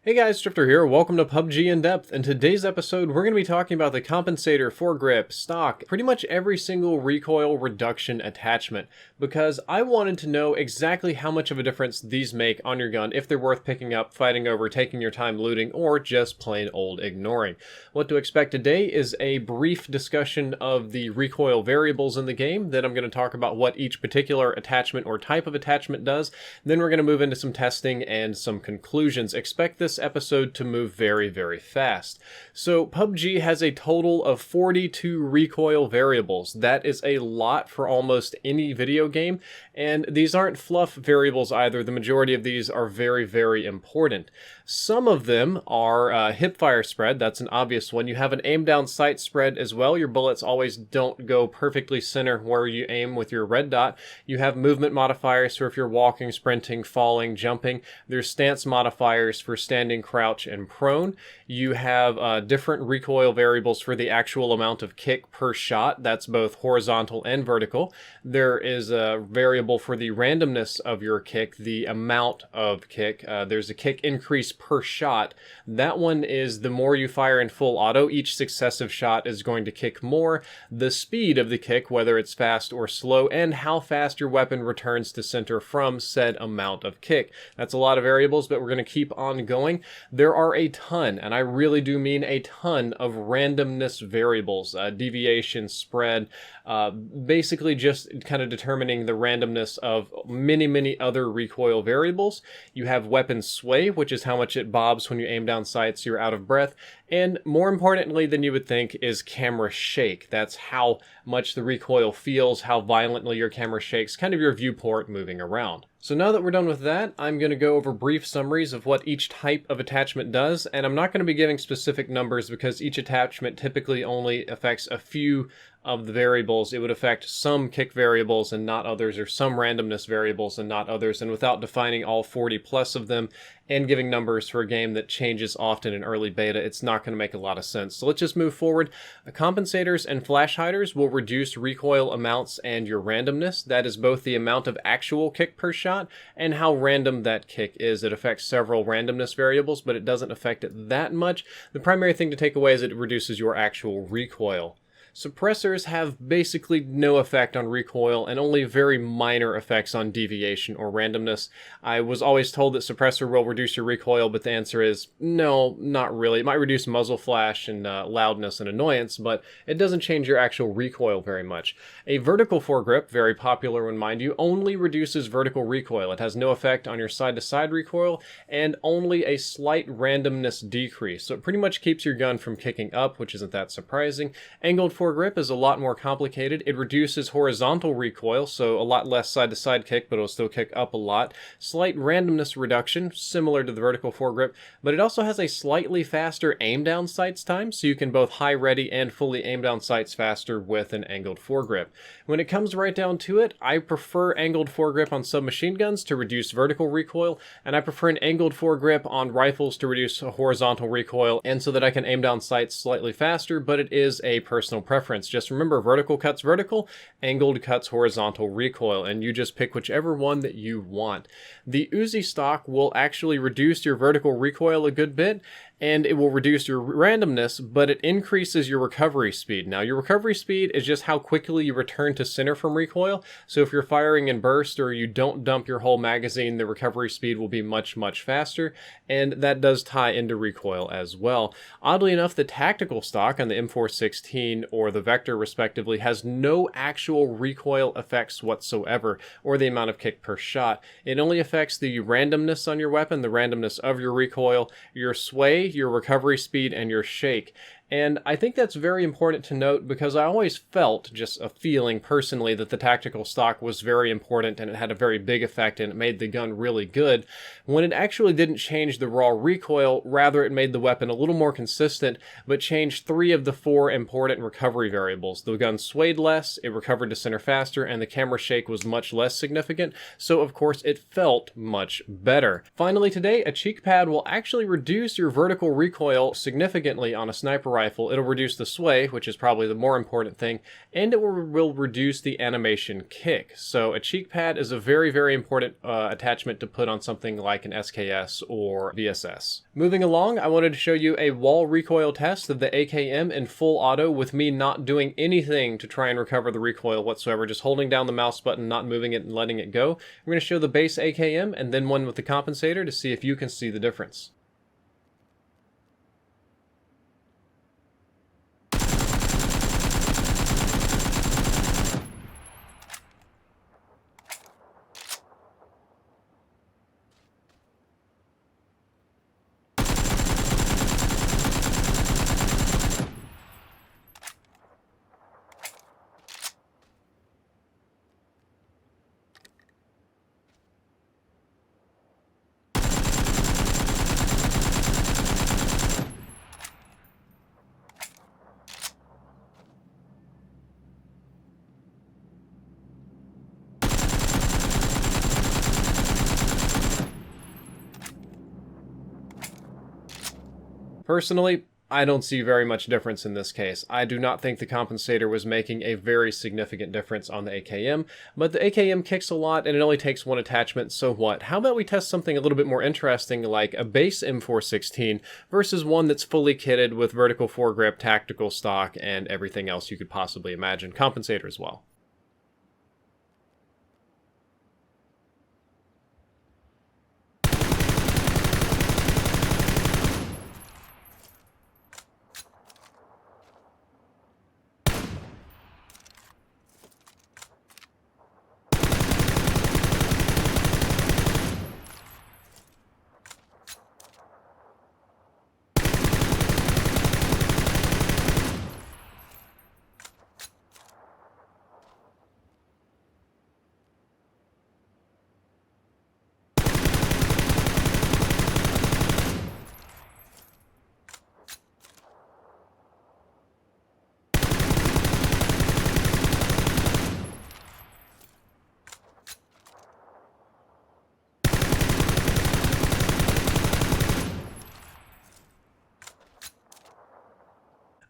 Hey guys, Driftor here. Welcome to PUBG In Depth. In today's episode, we're going to be talking about the Compensator, Foregrip, stock, pretty much every single recoil reduction attachment, because I wanted to know exactly how much of a difference these make on your gun, if they're worth picking up, fighting over, taking your time looting, or just plain old ignoring. What to expect today is a brief discussion of the recoil variables in the game, then I'm going to talk about what each particular attachment or type of attachment does, then we're going to move into some testing and some conclusions. Expect this episode to move very, very fast. So PUBG has a total of 42 recoil variables. That is a lot for almost any video game, and these aren't fluff variables either. The majority of these are very, very important. Some of them are hip fire spread. That's an obvious one. You have an aim down sight spread as well. Your bullets always don't go perfectly center where you aim with your red dot. You have movement modifiers for if you're walking, sprinting, falling, jumping. There's stance modifiers for standing, crouch, and prone. You have different recoil variables for the actual amount of kick per shot. That's both horizontal and vertical. There is a variable for the randomness of your kick, the amount of kick. There's a kick increase per shot. That one is the more you fire in full auto, each successive shot is going to kick more. The speed of the kick, whether it's fast or slow, and how fast your weapon returns to center from said amount of kick. That's a lot of variables, but we're going to keep on going. There are a ton, and I really do mean a ton, of randomness variables, deviation, spread, basically just kind of determining the randomness of many, many other recoil variables. You have weapon sway, which is how much it bobs when you aim down sights, you're out of breath. And more importantly than you would think is camera shake. That's how much the recoil feels, how violently your camera shakes, kind of your viewport moving around. So now that we're done with that, I'm going to go over brief summaries of what each type of attachment does, and I'm not going to be giving specific numbers because each attachment typically only affects a few of the variables. It would affect some kick variables and not others, or some randomness variables and not others, and without defining all 40 plus of them and giving numbers for a game that changes often in early beta, it's not going to make a lot of sense. So let's just move forward. Compensators and flash hiders will reduce recoil amounts and your randomness. That is both the amount of actual kick per shot and how random that kick is. It affects several randomness variables, but it doesn't affect it that much. The primary thing to take away is it reduces your actual recoil. Suppressors have basically no effect on recoil and only very minor effects on deviation or randomness. I was always told that suppressor will reduce your recoil, but the answer is no, not really. It might reduce muzzle flash and loudness and annoyance, but it doesn't change your actual recoil very much. A vertical foregrip, very popular one mind you, only reduces vertical recoil. It has no effect on your side-to-side recoil and only a slight randomness decrease. So it pretty much keeps your gun from kicking up, which isn't that surprising. Angled foregrip is a lot more complicated. It reduces horizontal recoil, so a lot less side-to-side kick, but it'll still kick up a lot. Slight randomness reduction, similar to the vertical foregrip, but it also has a slightly faster aim-down sights time, so you can both high-ready and fully aim down sights faster with an angled foregrip. When it comes right down to it, I prefer angled foregrip on submachine guns to reduce vertical recoil, and I prefer an angled foregrip on rifles to reduce horizontal recoil, and so that I can aim down sights slightly faster, but it is a personal preference. Just remember, vertical cuts vertical, angled cuts horizontal recoil, and you just pick whichever one that you want. The Uzi stock will actually reduce your vertical recoil a good bit, and it will reduce your randomness, but it increases your recovery speed. Now, your recovery speed is just how quickly you return to center from recoil, so if you're firing in burst or you don't dump your whole magazine, the recovery speed will be much, much faster, and that does tie into recoil as well. Oddly enough, the tactical stock on the M416 or the Vector respectively has no actual recoil effects whatsoever, or the amount of kick per shot. It only affects the randomness on your weapon, the randomness of your recoil, your sway, your recovery speed, and your shake. And I think that's very important to note because I always felt, just a feeling personally, that the tactical stock was very important and it had a very big effect and it made the gun really good, when it actually didn't change the raw recoil. Rather, it made the weapon a little more consistent, but changed 3 of the 4 important recovery variables. The gun swayed less, it recovered to center faster, and the camera shake was much less significant, so of course it felt much better. Finally today, a cheek pad will actually reduce your vertical recoil significantly on a sniper rifle, it'll reduce the sway, which is probably the more important thing, and it will reduce the animation kick. So a cheek pad is a very, very important attachment to put on something like an SKS or VSS. Moving along, I wanted to show you a wall recoil test of the AKM in full auto with me not doing anything to try and recover the recoil whatsoever, just holding down the mouse button, not moving it and letting it go. We're going to show the base AKM and then one with the compensator to see if you can see the difference. Personally, I don't see very much difference in this case. I do not think the compensator was making a very significant difference on the AKM, but the AKM kicks a lot and it only takes one attachment, so what? How about we test something a little bit more interesting like a base M416 versus one that's fully kitted with vertical foregrip, tactical stock, and everything else you could possibly imagine. Compensator as well.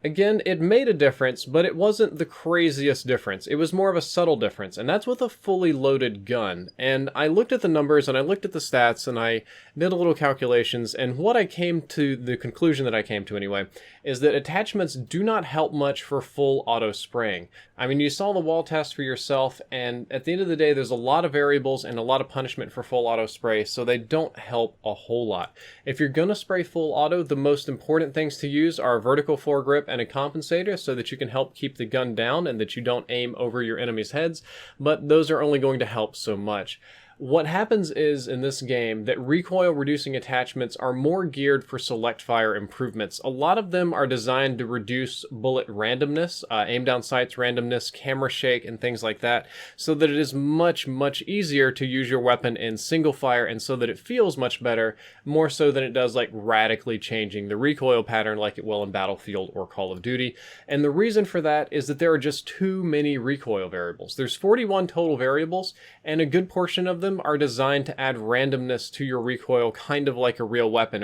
Again, it made a difference, but it wasn't the craziest difference. It was more of a subtle difference, and that's with a fully loaded gun. And I looked at the numbers, and I looked at the stats, and I did a little calculations, and what I came to, the conclusion that I came to anyway, is that attachments do not help much for full auto spraying. I mean, you saw the wall test for yourself, and at the end of the day, there's a lot of variables and a lot of punishment for full auto spray, so they don't help a whole lot. If you're gonna spray full auto, the most important things to use are a vertical foregrip and a compensator so that you can help keep the gun down and that you don't aim over your enemies' heads, but those are only going to help so much. What happens is, in this game, that recoil-reducing attachments are more geared for select fire improvements. A lot of them are designed to reduce bullet randomness, aim down sights randomness, camera shake, and things like that, so that it is much, much easier to use your weapon in single fire, and so that it feels much better, more so than it does like radically changing the recoil pattern like it will in Battlefield or Call of Duty. And the reason for that is that there are just too many recoil variables. There's 41 total variables, and a good portion of them are designed to add randomness to your recoil, kind of like a real weapon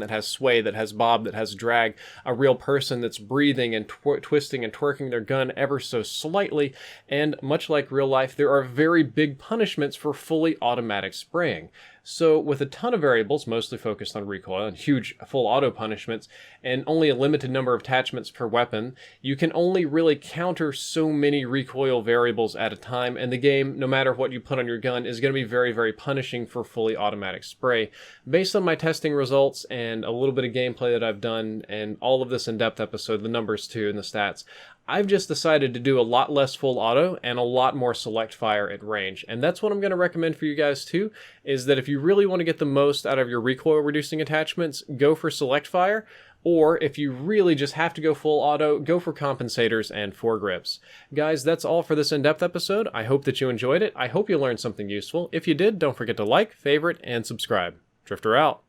that has sway, that has bob, that has drag, a real person that's breathing and twisting and twerking their gun ever so slightly, and much like real life, there are very big punishments for fully automatic spraying. So with a ton of variables, mostly focused on recoil and huge full auto punishments, and only a limited number of attachments per weapon, you can only really counter so many recoil variables at a time, and the game, no matter what you put on your gun, is going to be very, very punishing for fully automatic spray. Based on my testing results and a little bit of gameplay that I've done, and all of this in-depth episode, the numbers too and the stats, I've just decided to do a lot less full auto and a lot more select fire at range. And that's what I'm going to recommend for you guys too, is that if you really want to get the most out of your recoil reducing attachments, go for select fire. Or if you really just have to go full auto, go for compensators and foregrips. Guys, that's all for this in-depth episode. I hope that you enjoyed it. I hope you learned something useful. If you did, don't forget to like, favorite, and subscribe. Drifter out.